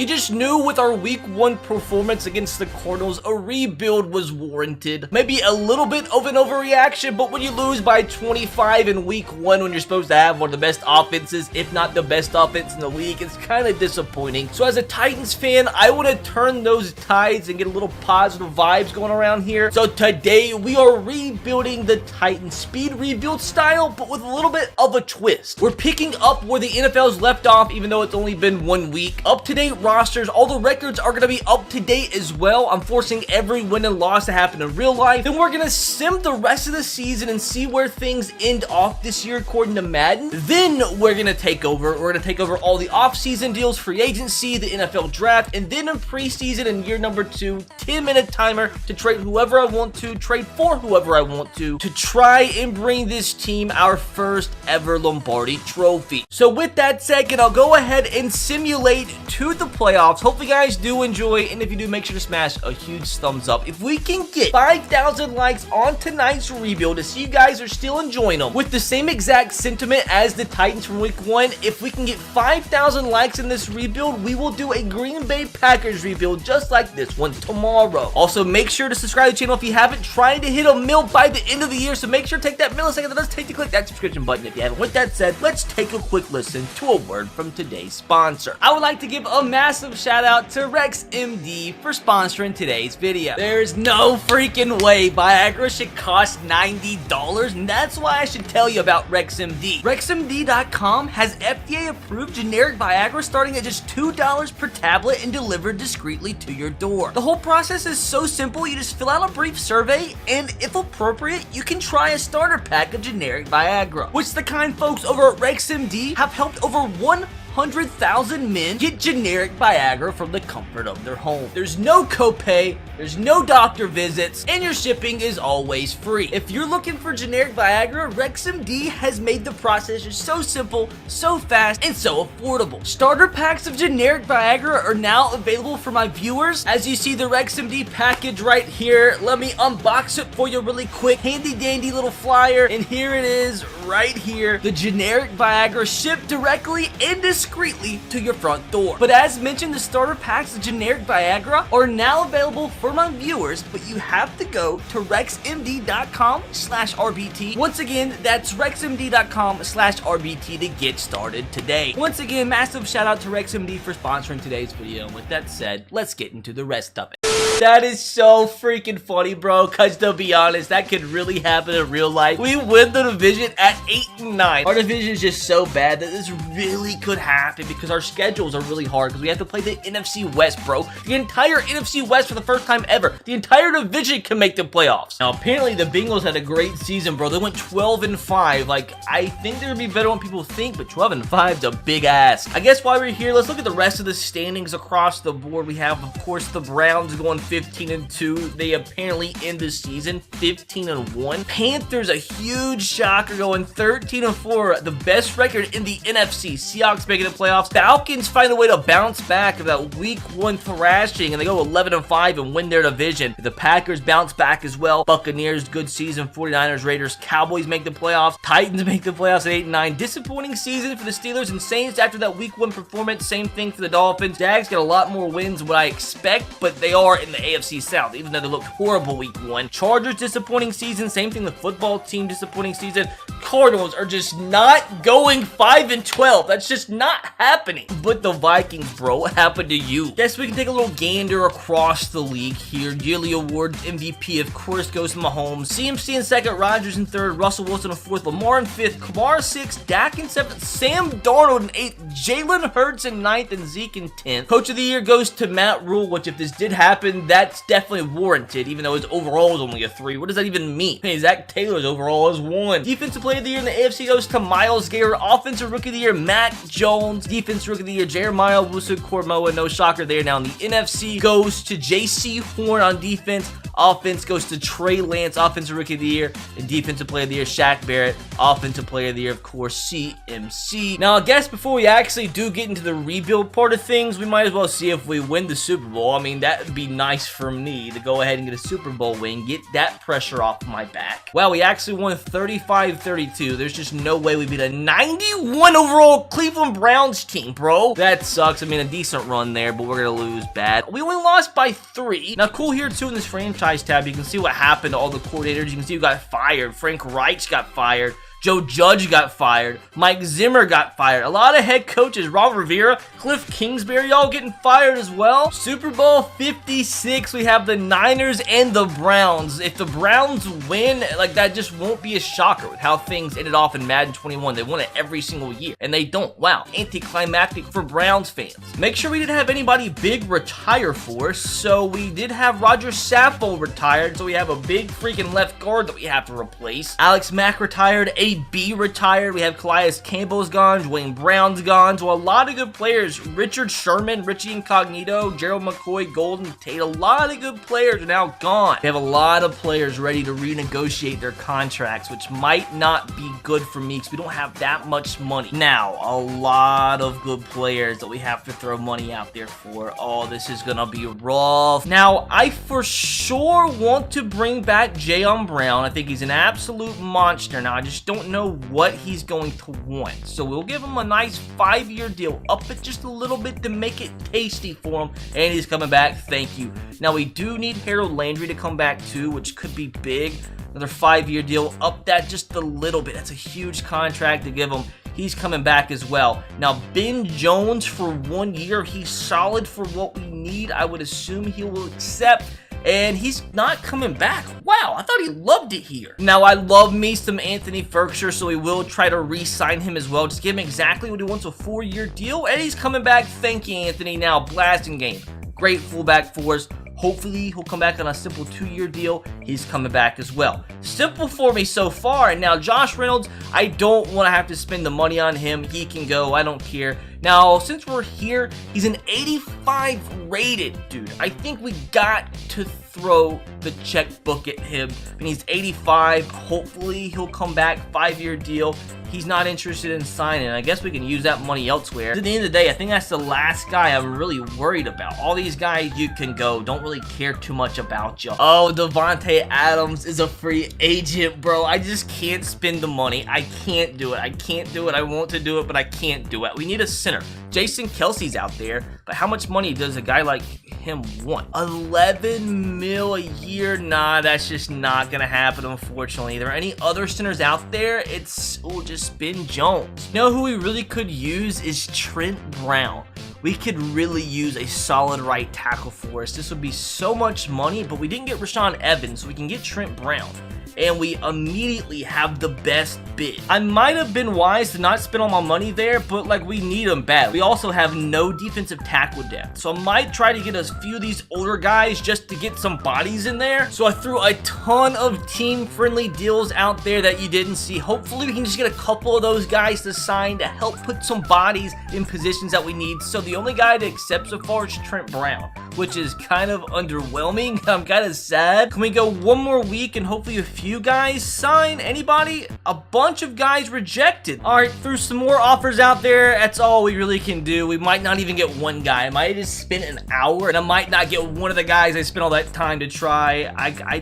You just knew with our week 1 performance against the Cardinals, a rebuild was warranted. Maybe a little bit of an overreaction, but when you lose by 25 in week 1 when you're supposed to have one of the best offenses, if not the best offense in the league, it's kind of disappointing. So as a Titans fan, I want to turn those tides and get a little positive vibes going around here. So today we are rebuilding the Titans speed rebuild style, but with a little bit of a twist. We're picking up where the NFL's left off, even though it's only been 1 week. Up-to-date rosters, all the records are going to be up-to-date as well. I'm forcing every win and loss to happen in real life. Then we're going to sim the rest of the season and see where things end off this year according to Madden. Then we're going to take over. We're going to take over all the off-season deals, free agency, the NFL draft, and then in preseason in year number 2, 10-minute timer to trade whoever I want to, trade for whoever I want to try and bring this team our first ever Lombardi trophy. So with that said, I'll go ahead and simulate to the playoffs. Hope you guys do enjoy, and if you do, make sure to smash a huge thumbs up. If we can get 5,000 likes on tonight's rebuild to see you guys are still enjoying them with the same exact sentiment as the Titans from week 1, if we can get 5,000 likes in this rebuild, we will do a Green Bay Packers rebuild just like this one tomorrow. Also, make sure to subscribe to the channel if you haven't. Trying to hit a mil by the end of the year, so make sure to take that millisecond that does take to click that subscription button if you haven't. With that said, let's take a quick listen to a word from today's sponsor. I would like to give a massive shout out to Rex MD for sponsoring today's video. There's no freaking way Viagra should cost $90, and that's why I should tell you about Rex MD. RexMD.com has FDA approved generic Viagra starting at just $2 per tablet and delivered discreetly to your door. The whole process is so simple. You just fill out a brief survey, and if appropriate, you can try a starter pack of generic Viagra, which the kind folks over at RexMD have helped over 100,000 men get generic Viagra from the comfort of their home. There's no copay, there's no doctor visits, and your shipping is always free. If you're looking for generic Viagra, RexMD has made the process just so simple, so fast, and so affordable. Starter packs of generic Viagra are now available for my viewers. As you see the RexMD package right here, let me unbox it for you really quick. Handy dandy little flyer, and here it is right here. The generic Viagra shipped directly and discreetly to your front door. But as mentioned, the starter packs of generic Viagra are now available for my viewers, but you have to go to rexmd.com/RBT. Once again, that's rexmd.com/RBT to get started today. Once again, massive shout out to RexMD for sponsoring today's video. And with that said, let's get into the rest of it. That is so freaking funny, bro, because to be honest, that could really happen in real life. We win the division at 8-9. Our division is just so bad that this really could happen because our schedules are really hard because we have to play the NFC West, bro. The entire NFC West for the first time ever. The entire division can make the playoffs. Now, apparently, the Bengals had a great season, bro. They went 12-5. Like, I think they're going to be better than people think, but 12-5 is a big ass. I guess while we're here, let's look at the rest of the standings across the board. We have, of course, the Browns going 15-2. They apparently end the season 15-1. Panthers, a huge shocker, going 13-4. The best record in the NFC. Seahawks making the playoffs. Falcons find a way to bounce back of that week 1 thrashing, and they go 11-5 and win their division. The Packers bounce back as well. Buccaneers, good season. 49ers, Raiders, Cowboys make the playoffs. Titans make the playoffs at 8-9. Disappointing season for the Steelers and Saints after that week 1 performance. Same thing for the Dolphins. Jags got a lot more wins than what I expect, but they are in the AFC South, even though they looked horrible week 1. Chargers, disappointing season. Same thing, the football team, disappointing season. Cardinals are just not going 5-12. That's just not happening. But the Vikings, bro, what happened to you? Guess we can take a little gander across the league here. Yearly awards, MVP, of course, goes to Mahomes. CMC in 2nd, Rodgers in 3rd, Russell Wilson in 4th, Lamar in 5th, Kamara 6th, Dak in 7th, Sam Darnold in 8th, Jalen Hurts in 9th, and Zeke in 10th. Coach of the year goes to Matt Rule, which if this did happen, that's definitely warranted, even though his overall is only a 3. What does that even mean? Hey, Zach Taylor's overall is 1. Defensive player of the year in the AFC goes to Myles Garrett. Offensive rookie of the year, Matt Jones. Defensive rookie of the year, Jeremiah Owusu-Koramoah. No shocker there. Now in the NFC goes to J.C. Horn on defense. Offense goes to Trey Lance, Offensive Rookie of the Year, and Defensive Player of the Year, Shaq Barrett, Offensive Player of the Year, of course, CMC. Now, I guess before we actually do get into the rebuild part of things, we might as well see if we win the Super Bowl. I mean, that would be nice for me to go ahead and get a Super Bowl win, get that pressure off my back. Wow, we actually won 35-32. There's just no way we beat a 91 overall Cleveland Browns team, bro. That sucks. I mean, a decent run there, but we're gonna lose bad. We only lost by 3. Now, cool here, too, in this franchise tab, you can see what happened to all the coordinators. You can see who got fired. Frank Reich got fired. Joe Judge got fired. Mike Zimmer got fired. A lot of head coaches, Ron Rivera, Cliff Kingsbury, all getting fired as well. Super Bowl 56, we have the Niners and the Browns. If the Browns win, like, that just won't be a shocker with how things ended off in Madden 21. They won it every single year, and they don't. Wow, anticlimactic for Browns fans. Make sure we didn't have anybody big retire for us, so we did have Roger Saffold retired, so we have a big freaking left guard that we have to replace. Alex Mack retired, AB retired. We have Calais Campbell's gone. Dwayne Brown's gone. So a lot of good players. Richard Sherman, Richie Incognito, Gerald McCoy, Golden Tate. A lot of good players are now gone. We have a lot of players ready to renegotiate their contracts, which might not be good for me because we don't have that much money. Now, a lot of good players that we have to throw money out there for. Oh, this is going to be rough. Now, I for sure want to bring back Jayon Brown. I think he's an absolute monster. Now, I just don't know what he's going to want. So we'll give him a nice 5-year deal, up it just a little bit to make it tasty for him, and he's coming back. Thank you. Now we do need Harold Landry to come back too, which could be big. Another 5-year deal, up that just a little bit. That's a huge contract to give him. He's coming back as well. Now, Ben Jones for 1 year. He's solid for what we need. I would assume he will accept. And he's not coming back. Wow, I thought he loved it here. Now, I love me some Anthony Ferguson, so we will try to re-sign him as well. Just give him exactly what he wants, a 4-year deal. And he's coming back. Thank you, Anthony. Now, blasting game. Great fullback for us. Hopefully, he'll come back on a simple 2-year deal. He's coming back as well. Simple for me so far. And now, Josh Reynolds, I don't want to have to spend the money on him. He can go. I don't care. Now, since we're here, he's an 85 rated, dude. I think we got to throw the checkbook at him. And he's 85. Hopefully, he'll come back. 5-year deal. He's not interested in signing. I guess we can use that money elsewhere. At the end of the day, I think that's the last guy I'm really worried about. All these guys, you can go. Don't really care too much about you. Oh, Devontae Adams is a free agent, bro. I just can't spend the money. I can't do it. I can't do it. I want to do it, but I can't do it. We need a center. Jason Kelsey's out there, but how much money does a guy like him want? 11 mil a year? Nah, that's just not gonna happen, unfortunately. Are there any other centers out there? It's just Ben Jones. You know who we really could use is Trent Brown. We could really use a solid right tackle for us. This would be so much money, but we didn't get Rashaan Evans, so we can get Trent Brown. And we immediately have the best bid. I might have been wise to not spend all my money there, but like we need them bad. We also have no defensive tackle depth. So I might try to get a few of these older guys just to get some bodies in there. So I threw a ton of team-friendly deals out there that you didn't see. Hopefully we can just get a couple of those guys to sign to help put some bodies in positions that we need. So the only guy to accept so far is Trent Brown, which is kind of underwhelming. I'm kind of sad. Can we go one more week and hopefully a few guys sign? Anybody? A bunch of guys rejected. All right, threw some more offers out there. That's all we really can do. We might not even get one guy. I might just spend an hour and I might not get one of the guys I spent all that time to try.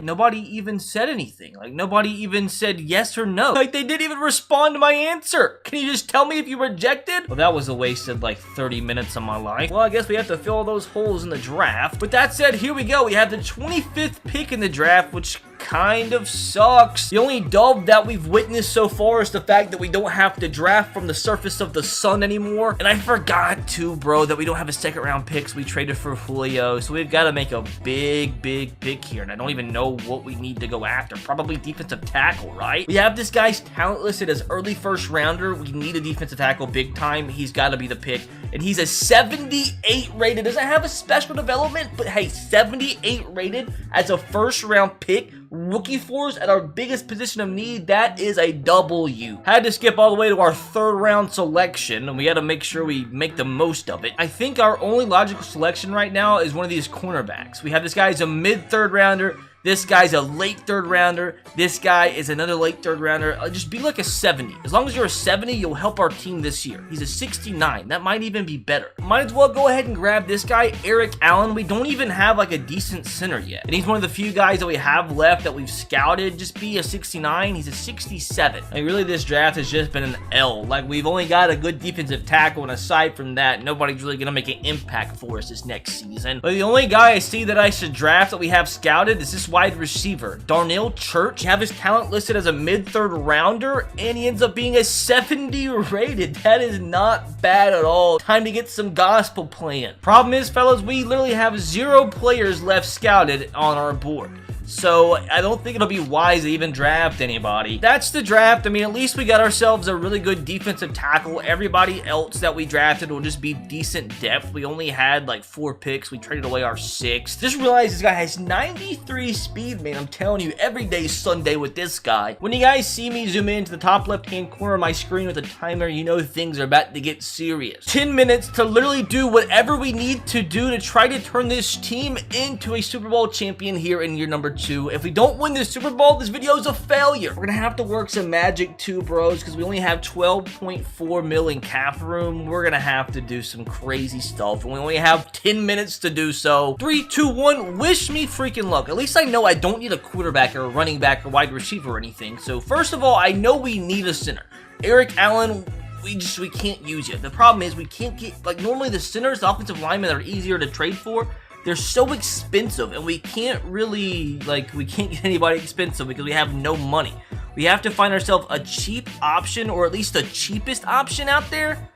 Nobody even said anything. Like nobody even said yes or no. Like they didn't even respond to my answer. Can you just tell me if you rejected? Well, that was a wasted like 30 minutes of my life. Well, I guess we have to fill all those holes in the draft. With that said, here we go. We have the 25th pick in the draft, which kind of sucks. The only dub that we've witnessed so far is the fact that we don't have to draft from the surface of the sun anymore. And I forgot too, bro, that we don't have a 2nd round pick, so we traded for Julio. So we've got to make a big pick here. And I don't even know what we need to go after. Probably defensive tackle, right? We have this guy's talent listed as early 1st rounder. We need a defensive tackle big time. He's got to be the pick. And he's a 78 rated. Doesn't have a special development, but hey, 78 rated as a 1st round pick. Rookie for us at our biggest position of need. That is a W. Had to skip all the way to our 3rd round selection, and we had to make sure we make the most of it. I think our only logical selection right now is one of these cornerbacks. We have this guy as a mid 3rd rounder. This guy's a late third rounder. This guy is another late third rounder. Just be like a 70. As long as you're a 70, you'll help our team this year. He's a 69. That might even be better. Might as well go ahead and grab this guy, Eric Allen. We don't even have like a decent center yet. And he's one of the few guys that we have left that we've scouted. Just be a 69. He's a 67. Like really, this draft has just been an L. Like we've only got a good defensive tackle, and aside from that, nobody's really gonna make an impact for us this next season. But the only guy I see that I should draft that we have scouted is this wide receiver, Darnell Church. You have his talent listed as a mid-third rounder, and he ends up being a 70 rated. That is not bad at all. Time to get some gospel playing. Problem is, fellas, we literally have 0 players left scouted on our board. So I don't think it'll be wise to even draft anybody. That's the draft. I mean, at least we got ourselves a really good defensive tackle. Everybody else that we drafted will just be decent depth. We only had like 4 picks. We traded away our 6. Just realized this guy has 93 speed, man. I'm telling you, every day's Sunday with this guy. When you guys see me zoom into the top left-hand corner of my screen with a timer, you know things are about to get serious. 10 minutes to literally do whatever we need to do to try to turn this team into a Super Bowl champion here in year number 2. If we don't win this Super Bowl, this video is a failure. We're gonna have to work some magic too, bros, because we only have 12.4 mil in cap room. We're gonna have to do some crazy stuff, and we only have 10 minutes to do so. 3, 2, 1, wish me freaking luck. At least I know I don't need a quarterback or a running back or wide receiver or anything. So first of all, I know we need a center. Eric Allen, we can't use it. The problem is we can't get, like, normally the centers, the offensive linemen are easier to trade for. They're so expensive, and we can't really, like, we can't get anybody expensive because we have no money. We have to find ourselves a cheap option, or at least the cheapest option out there.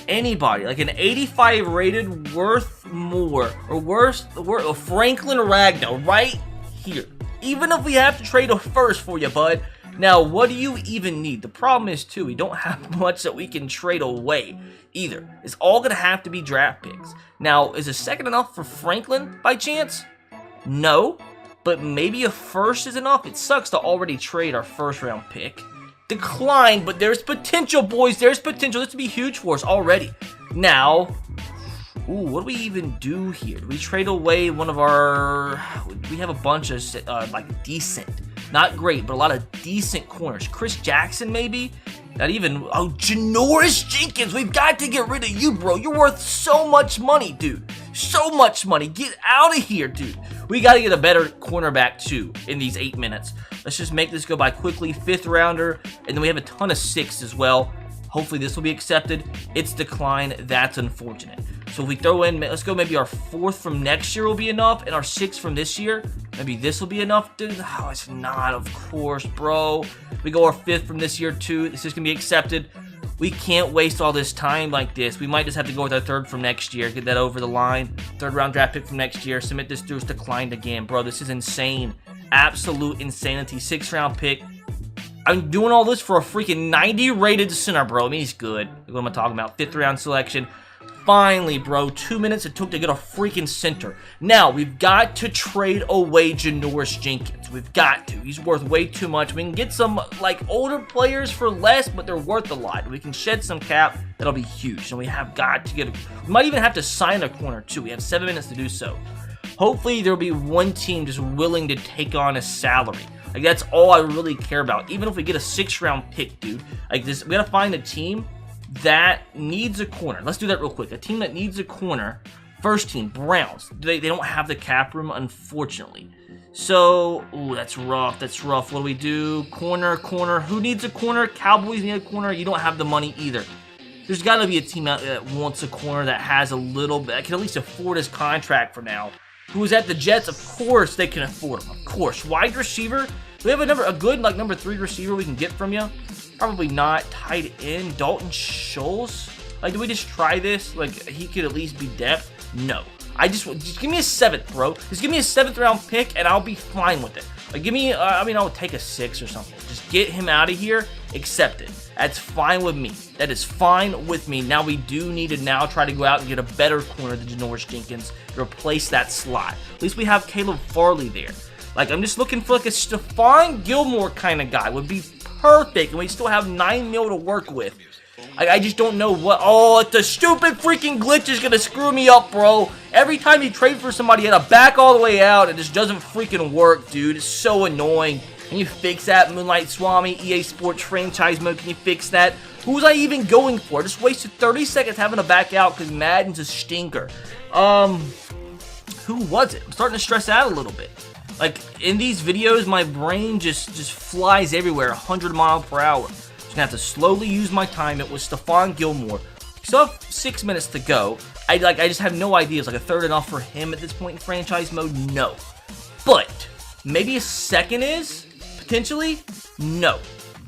Anybody, like an 85 rated worth more, or worse, Franklin Ragnow right here. Even if we have to trade a first for you, bud. Now, what do you even need? The problem is, too, we don't have much that we can trade away either. It's all going to have to be draft picks. Now, is a second enough for Franklin by chance? No, but maybe a first is enough. It sucks to already trade our first round pick. Decline, but there's potential, boys. There's potential. This would be huge for us already. Now, ooh, what do we even do here? Do we trade away one of our... We have a bunch of, like, decent... Not great, but a lot of decent corners. Chris Jackson, maybe? Not even... Oh, Janoris Jenkins. We've got to get rid of you, bro. You're worth so much money, dude. So much money. Get out of here, dude. We got to get a better cornerback, too, in these 8 minutes. Let's just make this go by quickly. 5th rounder. And then we have a ton of 6s as well. Hopefully this will be accepted. It's declined. That's unfortunate. So if we throw in, let's go maybe our 4th from next year will be enough, and our 6th from this year, maybe this will be enough. Dude, oh, it's not, of course, bro. We go our 5th from this year too. This is gonna be accepted. We can't waste all this time like this. We might just have to go with our 3rd from next year, get that over the line. 3rd round draft pick from next year. Submit this through. It's declined again, bro. This is insane. Absolute insanity. 6th round pick. I'm doing all this for a freaking 90 rated center, bro. I mean, he's good. What am I talking about? 5th round selection. Finally, bro. 2 minutes it took to get a freaking center. Now, we've got to trade away Janoris Jenkins. We've got to. He's worth way too much. We can get some, like, older players for less, but they're worth a lot. We can shed some cap. That'll be huge. And we have got to get... We might even have to sign a corner, too. We have 7 minutes to do so. Hopefully, there'll be one team just willing to take on a salary. Like, that's all I really care about. Even if we get a 6th round pick, dude. Like, this, we gotta find a team that needs a corner. Let's do that real quick. A team that needs a corner. First team, Browns. They don't have the cap room, unfortunately. So, ooh, that's rough. That's rough. What do we do? Corner. Who needs a corner? Cowboys need a corner. You don't have the money either. There's got to be a team out there that wants a corner that has a little bit, that can at least afford his contract for now. Who's at the Jets? Of course they can afford him. Of course. Wide receiver. Do we have a good, like, number 3 receiver we can get from you? Probably not. Tight end. Dalton Schultz. Like, do we just try this? Like, he could at least be depth? No. Just give me a 7th, bro. Just give me a 7th round pick, and I'll be fine with it. Like, give me, I mean, I'll take a 6 or something. Just get him out of here. Accept it. That's fine with me. That is fine with me. Now we do need to now try to go out and get a better corner than Janoris Jenkins to replace that slot. At least we have Caleb Farley there. Like, I'm just looking for like a Stephon Gilmore kind of guy. Would be perfect, and we still have $9 million to work with. I just don't know what. Oh, the stupid freaking glitch is gonna screw me up, bro. Every time you trade for somebody, you gotta back all the way out. It just doesn't freaking work, dude. It's so annoying. Can you fix that, Moonlight Swami? EA Sports franchise mode, can you fix that? Who was I even going for? Just wasted 30 seconds having to back out because Madden's a stinker. Who was it? I'm starting to stress out a little bit. Like, in these videos, my brain just flies everywhere, 100 miles per hour. Just gonna have to slowly use my time. It was Stephon Gilmore. We still have 6 minutes to go. I just have no idea. Is like a third enough for him at this point in franchise mode? No. But maybe a second is potentially? No.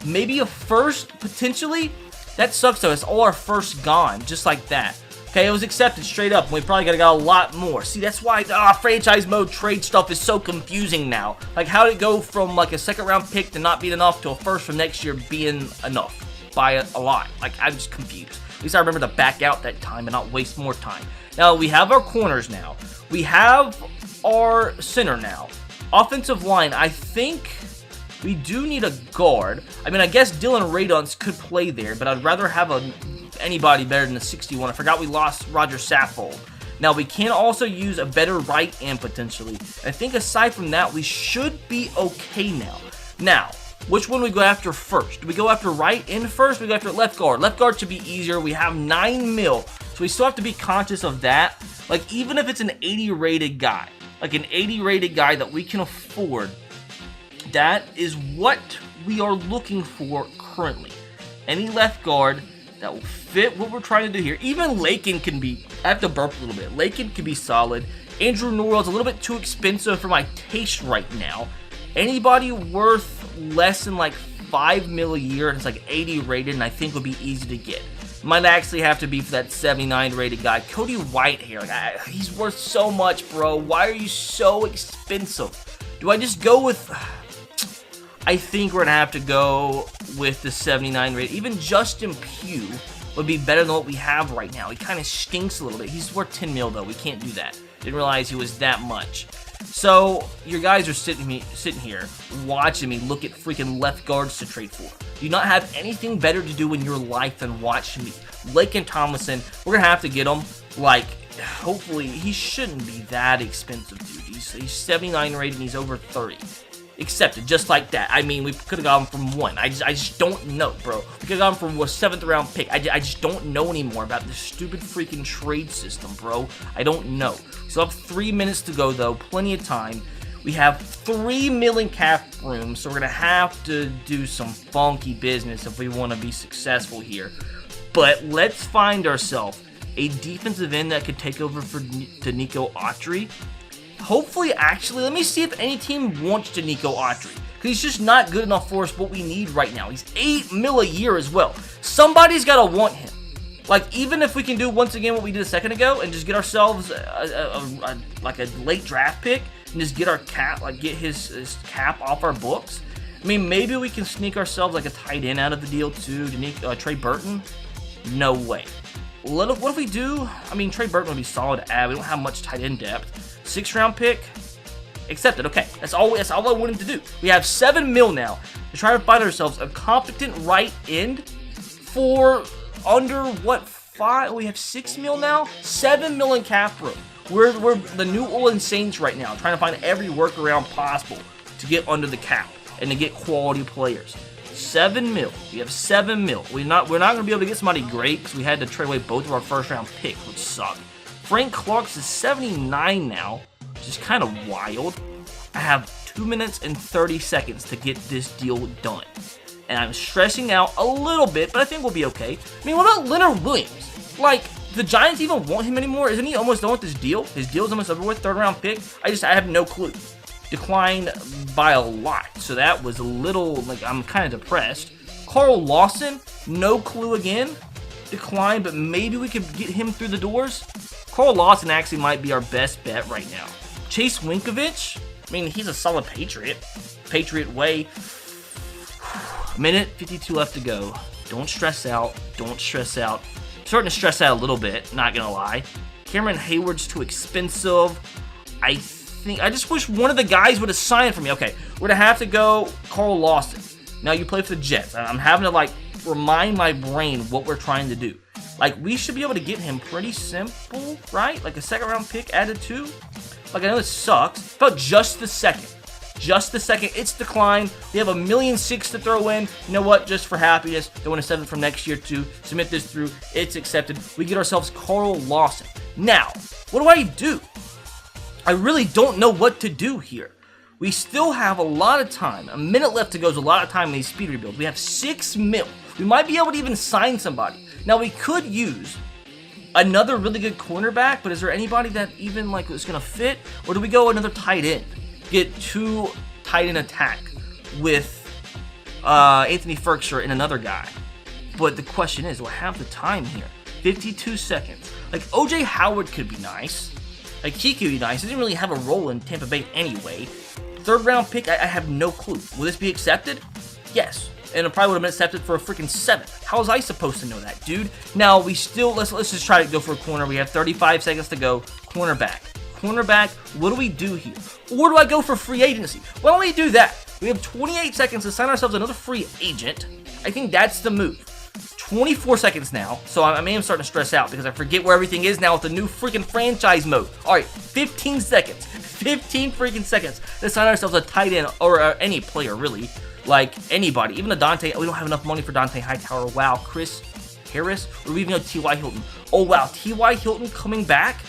Maybe a first potentially? That sucks though. It's all our first gone, just like that. Okay, it was accepted straight up, and we probably gotta get a lot more. See, that's why franchise mode trade stuff is so confusing now. Like, how did it go from like a second round pick to not being enough to a first from next year being enough by a lot? Like, I'm just confused. At least I remember to back out that time and not waste more time. Now, we have our corners now. We have our center now. Offensive line, I think we do need a guard. I mean, I guess Dylan Radunz could play there, but I'd rather have anybody better than the 61. I forgot we lost Roger Saffold. Now, we can also use a better right end potentially. I think aside from that, we should be okay now. Now, which one do we go after first? Do we go after right end first? Or do we go after left guard? Left guard should be easier. We have 9 mil, so we still have to be conscious of that. Like, even if it's an 80 rated guy, like an 80 rated guy that we can afford, that is what we are looking for currently. Any left guard that will fit what we're trying to do here. Even Lakin can be, I have to burp a little bit. Lakin can be solid. Andrew Norwell's a little bit too expensive for my taste right now. Anybody worth less than like 5 mil a year and it's like 80 rated and I think would be easy to get. Might actually have to be for that 79 rated guy. Cody Whitehair, he's worth so much, bro. Why are you so expensive? Do I just go with... I think we're going to have to go with the 79 rated. Even Justin Pugh would be better than what we have right now. He kind of stinks a little bit. He's worth 10 mil, though. We can't do that. Didn't realize he was that much. So, your guys are sitting here watching me look at freaking left guards to trade for. Do you not have anything better to do in your life than watch me? Lakin Tomlinson, we're going to have to get him. Like, hopefully, he shouldn't be that expensive, dude. He's 79 rated and he's over 30. Accepted, just like that. I mean, we could have got him from 1. I just don't know, bro. We could have got him from a 7th round pick. I just don't know anymore about this stupid freaking trade system, bro. I don't know. We still have 3 minutes to go, though. Plenty of time. We have 3 million cap room, so we're going to have to do some funky business if we want to be successful here. But let's find ourselves a defensive end that could take over for Danico Autry. Hopefully, actually, let me see if any team wants Danico Autry. Because he's just not good enough for us what we need right now. He's 8 mil a year as well. Somebody's got to want him. Like, even if we can do once again what we did a second ago and just get ourselves like a late draft pick and just get our cap, like get his cap off our books. I mean, maybe we can sneak ourselves like a tight end out of the deal too. Trey Burton? No way. What if we do? I mean, Trey Burton would be solid to add. We don't have much tight end depth. 6th round pick? Accepted. Okay, that's all I wanted to do. We have 7 mil now to try to find ourselves a competent right end for under what 5? We have 6 mil now. 7 mil in cap room. We're the New Orleans Saints right now, trying to find every workaround possible to get under the cap and to get quality players. 7 mil. We have 7 mil. We're not going to be able to get somebody great because we had to trade away both of our first round picks, which sucked. Frank Clark's is 79 now, which is kind of wild. I have 2 minutes and 30 seconds to get this deal done. And I'm stressing out a little bit, but I think we'll be okay. I mean, what about Leonard Williams? Like, the Giants even want him anymore? Isn't he almost done with his deal? His deal's almost over with, 3rd round pick. I have no clue. Declined by a lot, so that was a little, like, I'm kind of depressed. Carl Lawson, no clue again. Declined, but maybe we could get him through the doors. Carl Lawson actually might be our best bet right now. Chase Winovich, I mean, he's a solid Patriot. Patriot way. Minute 52 left to go. Don't stress out. Don't stress out. I'm starting to stress out a little bit, not gonna lie. Cameron Hayward's too expensive. I just wish one of the guys would have signed for me. Okay, we're gonna have to go Carl Lawson. Now you play for the Jets. I'm having to like remind my brain what we're trying to do. Like, we should be able to get him pretty simple, right? Like a second round pick added to. Like, I know it sucks, but just the second. Just the second. It's declined. We have $1.6 million to throw in. You know what? Just for happiness, they want a 7th from next year to submit this through. It's accepted. We get ourselves Carl Lawson. Now, what do I do? I really don't know what to do here. We still have a lot of time. A minute left to go is a lot of time in these speed rebuilds. We have $6 million. We might be able to even sign somebody. Now, we could use another really good cornerback, but is there anybody that even like is going to fit? Or do we go another tight end? Get 2 tight end attack with Anthony Ferkser and another guy. But the question is, do I have the time here? 52 seconds. Like, OJ Howard could be nice. Like, he could be nice. He didn't really have a role in Tampa Bay anyway. 3rd round pick, I have no clue. Will this be accepted? Yes. And it probably would have been accepted for a freaking 7th. How was I supposed to know that, dude? Now, we still, let's just try to go for a corner. We have 35 seconds to go. Cornerback. Cornerback, what do we do here? Or do I go for free agency? Why don't we do that? We have 28 seconds to sign ourselves another free agent. I think that's the move. 24 seconds now, so I am starting to stress out because I forget where everything is now with the new freaking franchise mode. Alright, 15 seconds. 15 freaking seconds to sign ourselves a tight end or any player, really. Like, anybody. Even a Dante. We don't have enough money for Dante Hightower. Wow. Chris Harris? Or do we even know T.Y. Hilton? Oh, wow. T.Y. Hilton coming back?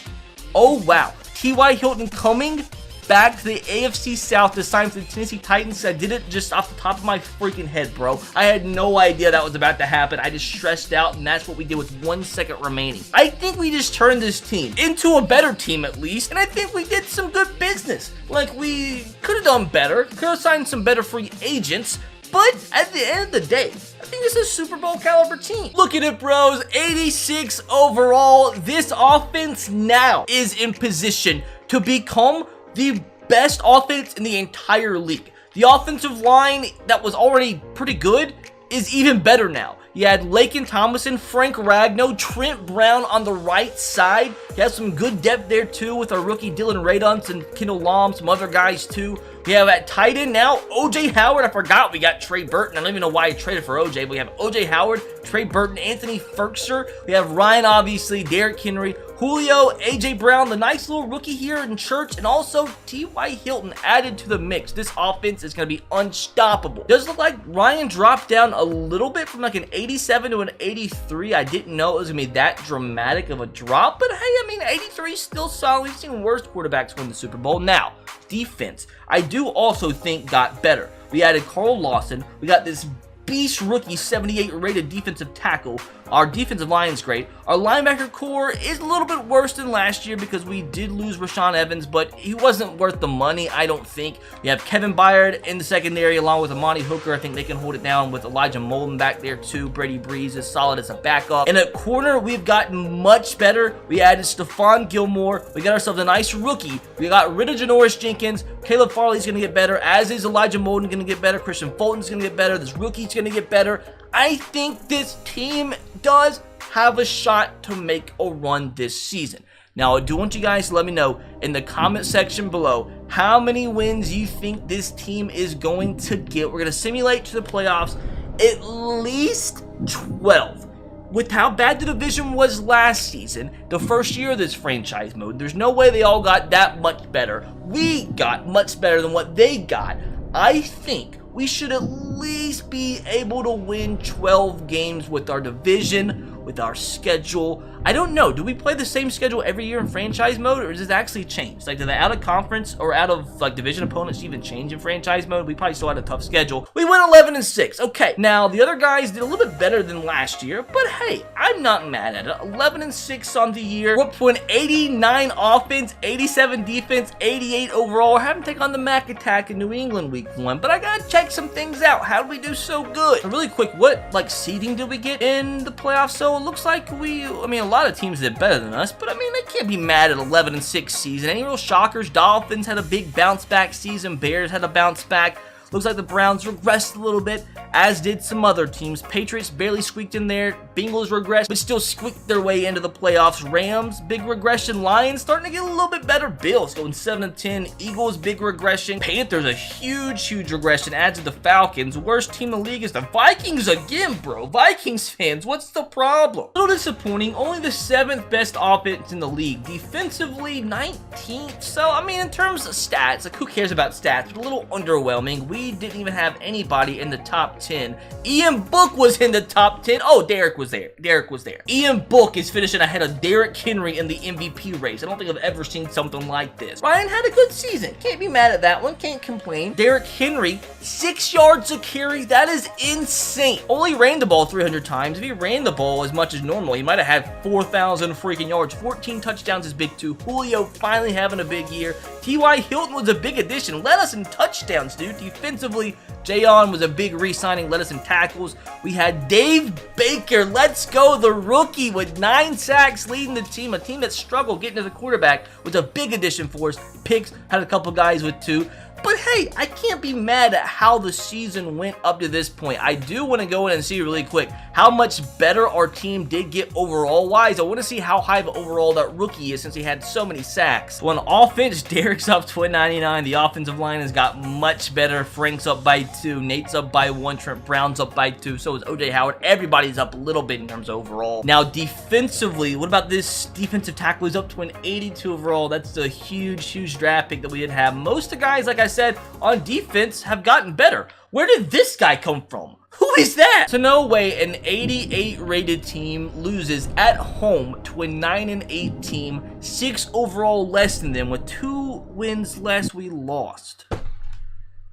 Oh, wow. T.Y. Hilton coming back to the AFC South to sign for the Tennessee Titans. I did it just off the top of my freaking head, bro. I had no idea that was about to happen. I just stressed out, and that's what we did with 1 second remaining. I think we just turned this team into a better team, at least, and I think we did some good business. Like, we could have done better, could have signed some better free agents, but at the end of the day, I think this is a Super Bowl caliber team. Look at it, bros. 86 overall. This offense now is in position to become the best offense in the entire league. The offensive line that was already pretty good is even better now. You had Laken Tomlinson, Frank Ragnow, Trent Brown on the right side. You have some good depth there too with our rookie Dylan Radunz and Kendall Lom, some other guys too. We have at tight end now, OJ Howard. I forgot we got Trey Burton. I don't even know why I traded for OJ, but we have OJ Howard, Trey Burton, Anthony Ferkser. We have Ryan, obviously, Derrick Henry, Julio, AJ Brown, the nice little rookie here in Church, and also T.Y. Hilton added to the mix. This offense is going to be unstoppable. Does look like Ryan dropped down a little bit from like an 87 to an 83. I didn't know it was going to be that dramatic of a drop, but hey, I mean, 83 is still solid. We've seen worse quarterbacks win the Super Bowl. Now, defense, I do also think got better. We added Carl Lawson. We got this beast rookie 78 rated defensive tackle. Our defensive line is great. Our linebacker core is a little bit worse than last year because we did lose Rashaan Evans, but he wasn't worth the money, I don't think. We have Kevin Byard in the secondary along with Amani Hooker. I think they can hold it down with Elijah Molden back there too. Brady Breeze is solid as a backup. And at corner, we've gotten much better. We added Stephon Gilmore. We got ourselves a nice rookie. We got rid of Janoris Jenkins. Caleb Farley's going to get better, as is Elijah Molden going to get better. Christian Fulton's going to get better. This rookie's going to get better. I think this team does have a shot to make a run this season. Now, I do want you guys to let me know in the comment section below how many wins you think this team is going to get. We're going to simulate to the playoffs at least 12. With how bad the division was last season, the first year of this franchise mode, there's no way they all got that much better. We got much better than what they got. I think we should at least be able to win 12 games with our division, with our schedule. I don't know. Do we play the same schedule every year in franchise mode, or does it actually change? Like, do the out of conference or out of like division opponents even change in franchise mode? We probably still had a tough schedule. We went 11-6. Okay, now the other guys did a little bit better than last year, but hey, I'm not mad at it. 11-6 on the year. We're up to an 89 offense, 87 defense, 88 overall. We're having to take on the Mac Attack in New England week 1, but I gotta check some things out. How did we do so good? Really quick, what like seeding did we get in the playoffs? So it looks like a lot of teams did better than us, but I mean, they can't be mad at 11-6 season. Any real shockers? Dolphins had a big bounce back season. Bears had a bounce back. Looks like the Browns regressed a little bit, as did some other teams. Patriots barely squeaked in there. Bengals regressed, but still squeaked their way into the playoffs. Rams, big regression. Lions starting to get a little bit better. Bills going 7-10. Eagles, big regression. Panthers, a huge regression. Adds to the Falcons. Worst team in the league is the Vikings again, bro. Vikings fans, what's the problem? A little disappointing. Only the 7th best offense in the league. Defensively, 19th. So, I mean, in terms of stats, like, who cares about stats? But a little underwhelming. We didn't even have anybody in the top 10. Ian Book was in the top 10. Oh, Derrick was there. Derrick was there. Ian Book is finishing ahead of Derrick Henry in the MVP race. I don't think I've ever seen something like this. Ryan had a good season. Can't be mad at that one. Can't complain. Derrick Henry, 6 yards a carry. That is insane. Only ran the ball 300 times. If he ran the ball as much as normal, he might have had 4,000 freaking yards. 14 touchdowns is big too. Julio finally having a big year. T.Y. Hilton was a big addition. Led us in touchdowns, dude. Defensively, Jayon was a big re-signing. Led us in tackles. We had Dave Baker. Let's go, the rookie, with 9 sacks leading the team. A team that struggled getting to the quarterback was a big addition for us. Picks had a couple guys with 2. But hey, I can't be mad at how the season went up to this point. I do want to go in and see really quick how much better our team did get overall-wise. I want to see how high of overall that rookie is since he had so many sacks. So on offense, Derrick's up to 99. The offensive line has got much better. Frank's up by 2. Nate's up by 1. Trent Brown's up by 2. So is O.J. Howard. Everybody's up a little bit in terms of overall. Now, defensively, what about this defensive tackle? He's up to an 82 overall. That's a huge draft pick that we did have. Most of the guys, like I said, on defense have gotten better. Where did this guy come from? Who is that? So no way an 88 rated team loses at home to a 9-8 team, 6 overall less than them with 2 wins less. We lost.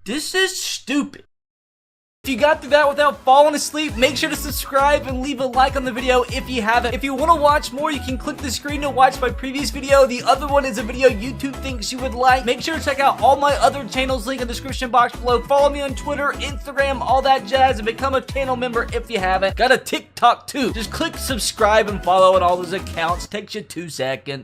This is stupid. If you got through that without falling asleep, make sure to subscribe and leave a like on the video if you haven't. If you want to watch more, you can click the screen to watch my previous video. The other one is a video YouTube thinks you would like. Make sure to check out all my other channels, link in the description box below. Follow me on Twitter, Instagram, all that jazz, and become a channel member if you haven't. Got a TikTok too. Just click subscribe and follow on all those accounts. Takes you 2 seconds.